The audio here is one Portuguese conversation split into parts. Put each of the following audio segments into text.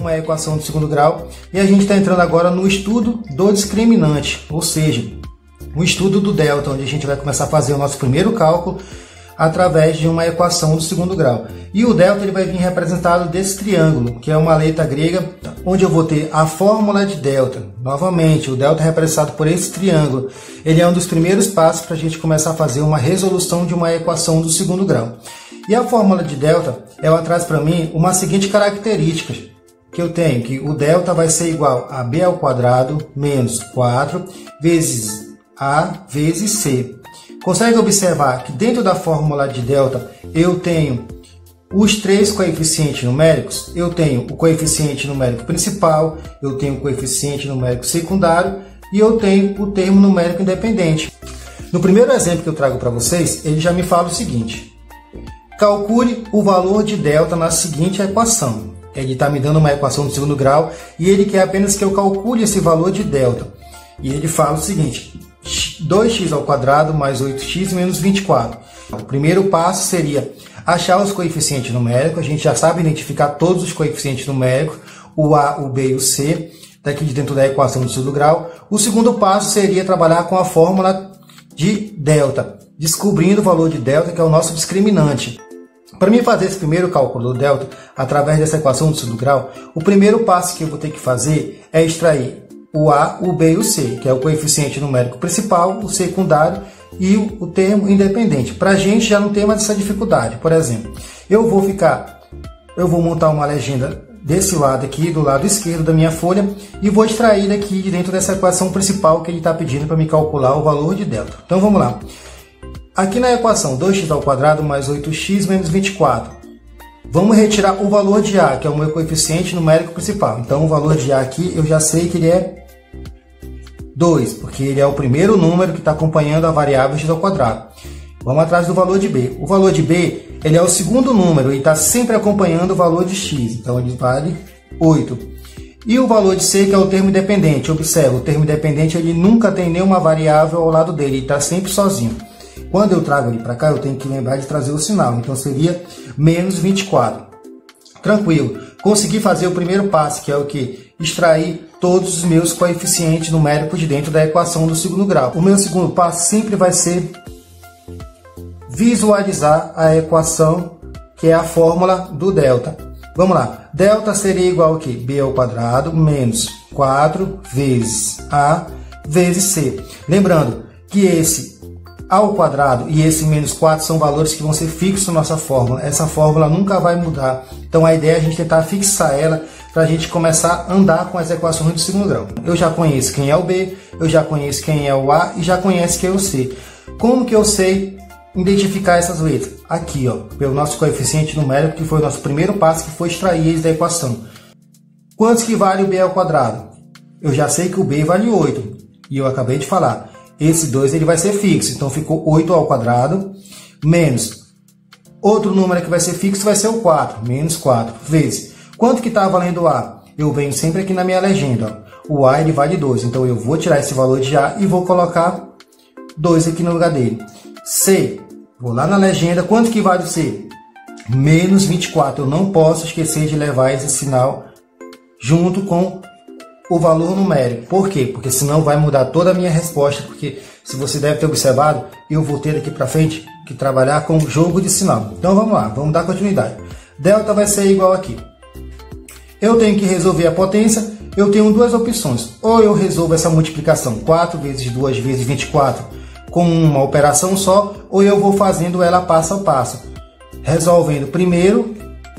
uma equação de segundo grau e a gente está entrando agora no estudo do discriminante, ou seja, o estudo do delta, onde a gente vai começar a fazer o nosso primeiro cálculo através de uma equação do segundo grau. E o delta ele vai vir representado desse triângulo, que é uma letra grega, onde eu vou ter a fórmula de delta. Novamente, o delta é representado por esse triângulo. Ele é um dos primeiros passos para a gente começar a fazer uma resolução de uma equação do segundo grau. E a fórmula de delta, ela traz para mim uma seguinte característica, que eu tenho que o delta vai ser igual a b ao quadrado menos 4 vezes a vezes c. Consegue observar que dentro da fórmula de delta eu tenho os três coeficientes numéricos? Eu tenho o coeficiente numérico principal, eu tenho o coeficiente numérico secundário e eu tenho o termo numérico independente. No primeiro exemplo que eu trago para vocês, ele já me fala o seguinte: calcule o valor de delta na seguinte equação. Ele está me dando uma equação de segundo grau e ele quer apenas que eu calcule esse valor de delta. E ele fala o seguinte: 2x ao quadrado mais 8x menos 24. O primeiro passo seria achar os coeficientes numéricos. A gente já sabe identificar todos os coeficientes numéricos, o a, o b e o c, daqui de dentro da equação de segundo grau. O segundo passo seria trabalhar com a fórmula de delta, descobrindo o valor de delta, que é o nosso discriminante. Para mim fazer esse primeiro cálculo do delta através dessa equação de segundo grau, o primeiro passo que eu vou ter que fazer é extrair o a, o b e o c, que é o coeficiente numérico principal, o secundário e o termo independente. Para a gente já não tem mais essa dificuldade. Por exemplo, eu vou montar uma legenda desse lado aqui, do lado esquerdo da minha folha, e vou extrair daqui de dentro dessa equação principal que ele está pedindo para me calcular o valor de delta. Então vamos lá. Aqui na equação 2x ao quadrado mais 8x menos 24. Vamos retirar o valor de a, que é o meu coeficiente numérico principal. Então o valor de a aqui eu já sei que ele é 2, porque ele é o primeiro número que está acompanhando a variável x ao quadrado. Vamos atrás do valor de b. O valor de b ele é o segundo número e está sempre acompanhando o valor de x. Então ele vale 8. E o valor de c, que é o termo independente. Observa, o termo independente ele nunca tem nenhuma variável ao lado dele, ele está sempre sozinho. Quando eu trago ele para cá, eu tenho que lembrar de trazer o sinal. Então seria menos 24. Tranquilo. Consegui fazer o primeiro passo, que é o que? Extrair todos os meus coeficientes numéricos de dentro da equação do segundo grau. O meu segundo passo sempre vai ser visualizar a equação, que é a fórmula do delta. Vamos lá. Delta seria igual a quê? B ao quadrado menos 4 vezes A vezes C. Lembrando que esse ao quadrado e esse menos 4 são valores que vão ser fixos na nossa fórmula. Essa fórmula nunca vai mudar. Então a ideia é a gente tentar fixar ela para a gente começar a andar com as equações do segundo grau. Eu já conheço quem é o B, eu já conheço quem é o A e já conheço quem é o C. Como que eu sei identificar essas letras? Aqui, ó, pelo nosso coeficiente numérico, que foi o nosso primeiro passo, que foi extrair eles da equação. Quantos que vale o B ao quadrado? Eu já sei que o B vale 8 e eu acabei de falar. Esse 2 ele vai ser fixo, então ficou 8 ao quadrado, menos outro número que vai ser fixo vai ser o 4, menos 4, vezes. Quanto que está valendo o A? Eu venho sempre aqui na minha legenda, ó. O A ele vale 2, então eu vou tirar esse valor de A e vou colocar 2 aqui no lugar dele. C, vou lá na legenda, quanto que vale o C? Menos 24, eu não posso esquecer de levar esse sinal junto com o valor numérico. Por quê? Porque senão vai mudar toda a minha resposta, porque se você deve ter observado, eu vou ter daqui para frente que trabalhar com o jogo de sinal. Então vamos lá, vamos dar continuidade. Delta vai ser igual aqui. Eu tenho que resolver a potência, eu tenho duas opções. Ou eu resolvo essa multiplicação 4 vezes 2 vezes 24 com uma operação só, ou eu vou fazendo ela passo a passo, resolvendo primeiro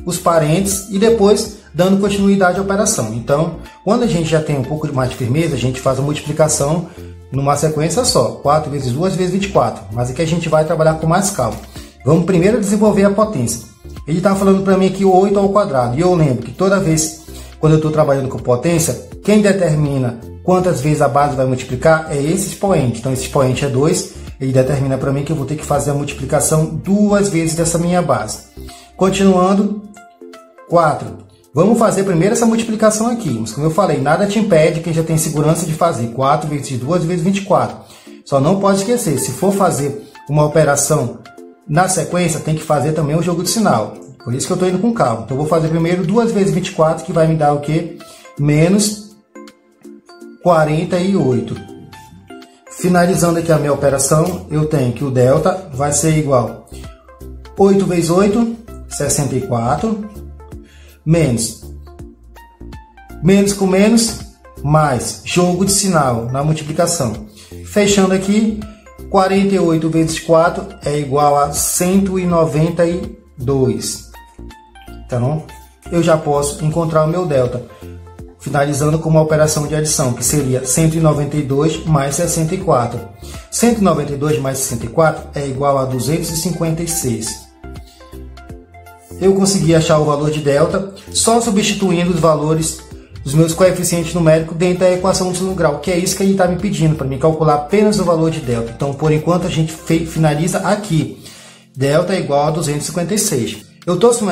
os parênteses e depois dando continuidade à operação. Então, quando a gente já tem um pouco mais de firmeza, a gente faz a multiplicação numa sequência só, 4 vezes 2 vezes 24, mas aqui a gente vai trabalhar com mais calma. Vamos primeiro desenvolver a potência. Ele está falando para mim aqui o 8 ao quadrado, e eu lembro que toda vez quando eu estou trabalhando com potência, quem determina quantas vezes a base vai multiplicar é esse expoente. Então esse expoente é 2, ele determina para mim que eu vou ter que fazer a multiplicação 2 vezes dessa minha base. Continuando, 4. Vamos fazer primeiro essa multiplicação aqui, mas como eu falei, nada te impede, quem já tem segurança de fazer 4 vezes 2 vezes 24. Só não pode esquecer, se for fazer uma operação na sequência, tem que fazer também o jogo de sinal. Por isso que eu estou indo com calma. Então eu vou fazer primeiro 2 vezes 24, que vai me dar o quê? Menos 48. Finalizando aqui a minha operação, eu tenho que o delta vai ser igual 8 vezes 8, 64, menos com menos, mais jogo de sinal na multiplicação. Fechando aqui, 48 vezes 4 é igual a 192. Então, eu já posso encontrar o meu delta, finalizando com uma operação de adição, que seria 192 mais 64. 192 mais 64 é igual a 256. Eu consegui achar o valor de delta só substituindo os valores dos meus coeficientes numéricos dentro da equação do segundo grau, que é isso que ele está me pedindo, para me calcular apenas o valor de delta. Então, por enquanto, a gente finaliza aqui. Delta é igual a 256. Eu trouxe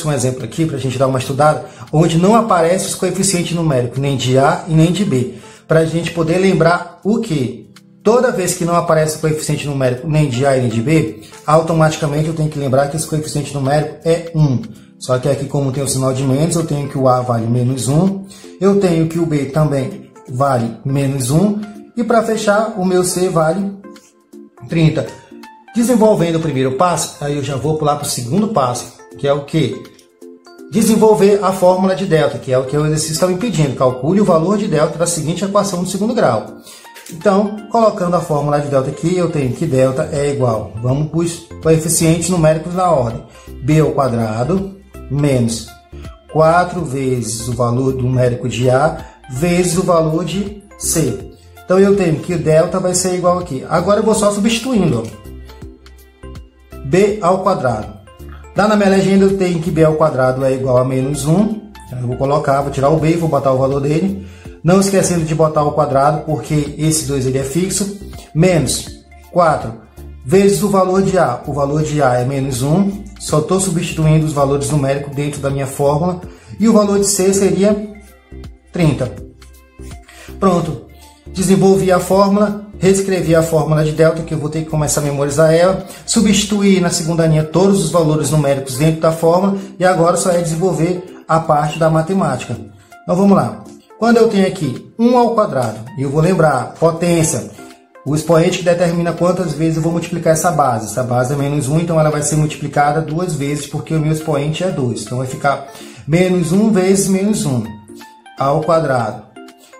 um exemplo aqui para a gente dar uma estudada, onde não aparece os coeficientes numéricos, nem de A e nem de B, para a gente poder lembrar o que? Toda vez que não aparece o coeficiente numérico nem de A e nem de B, automaticamente eu tenho que lembrar que esse coeficiente numérico é 1. Só que aqui, como tem o sinal de menos, eu tenho que o A vale menos 1, eu tenho que o B também vale menos 1, e para fechar, o meu C vale 30. Desenvolvendo o primeiro passo, aí eu já vou pular para o segundo passo, que é o quê? Desenvolver a fórmula de delta, que é o que o exercício está me pedindo. Calcule o valor de delta da seguinte equação do segundo grau. Então, colocando a fórmula de delta aqui, eu tenho que delta é igual, vamos para os coeficientes numéricos na ordem, b ao quadrado menos 4 vezes o valor numérico de A vezes o valor de C. Então, eu tenho que o delta vai ser igual aqui. Agora, eu vou só substituindo. B ao quadrado. Lá na minha legenda, eu tenho que B ao quadrado é igual a menos 1. Eu vou colocar, vou tirar o B e vou botar o valor dele. Não esquecendo de botar o quadrado, porque esse 2 ele é fixo. Menos 4 vezes o valor de A. O valor de A é menos 1. Só estou substituindo os valores numéricos dentro da minha fórmula. E o valor de C seria 30. Pronto. Desenvolvi a fórmula, reescrevi a fórmula de delta, que eu vou ter que começar a memorizar ela. Substituir na segunda linha todos os valores numéricos dentro da fórmula. E agora só é desenvolver a parte da matemática. Então vamos lá. Quando eu tenho aqui 1 ao quadrado, e eu vou lembrar, potência, o expoente que determina quantas vezes eu vou multiplicar essa base. Essa base é menos 1, então ela vai ser multiplicada 2 vezes, porque o meu expoente é 2. Então vai ficar menos 1 vezes menos 1 ao quadrado.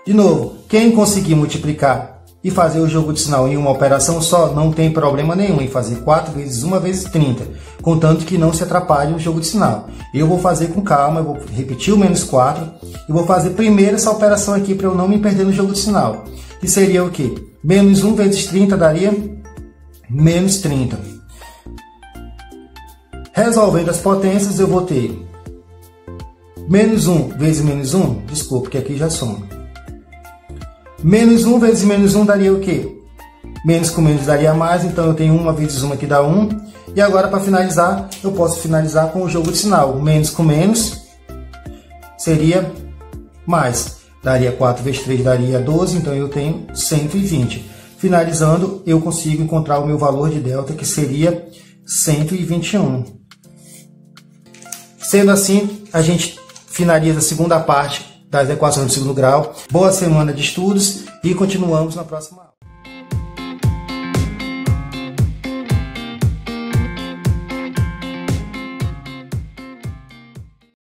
De novo, quem conseguir multiplicar e fazer o jogo de sinal em uma operação só, não tem problema nenhum em fazer 4 vezes 1 vezes 30, contanto que não se atrapalhe o jogo de sinal. Eu vou fazer com calma, eu vou repetir o menos 4 e vou fazer primeiro essa operação aqui para eu não me perder no jogo de sinal. Que seria o quê? Menos 1 vezes 30 daria menos 30. Resolvendo as potências, eu vou ter menos 1 vezes menos 1, desculpa, que aqui já soma. Menos 1 vezes menos 1 daria o quê? Menos com menos daria mais, então eu tenho 1 vezes 1 que dá 1. E agora, para finalizar, eu posso finalizar com o jogo de sinal. Menos com menos seria mais. Daria 4 vezes 3 daria 12, então eu tenho 120. Finalizando, eu consigo encontrar o meu valor de delta, que seria 121. Sendo assim, a gente finaliza a segunda parte das equações do segundo grau. Boa semana de estudos e continuamos na próxima aula.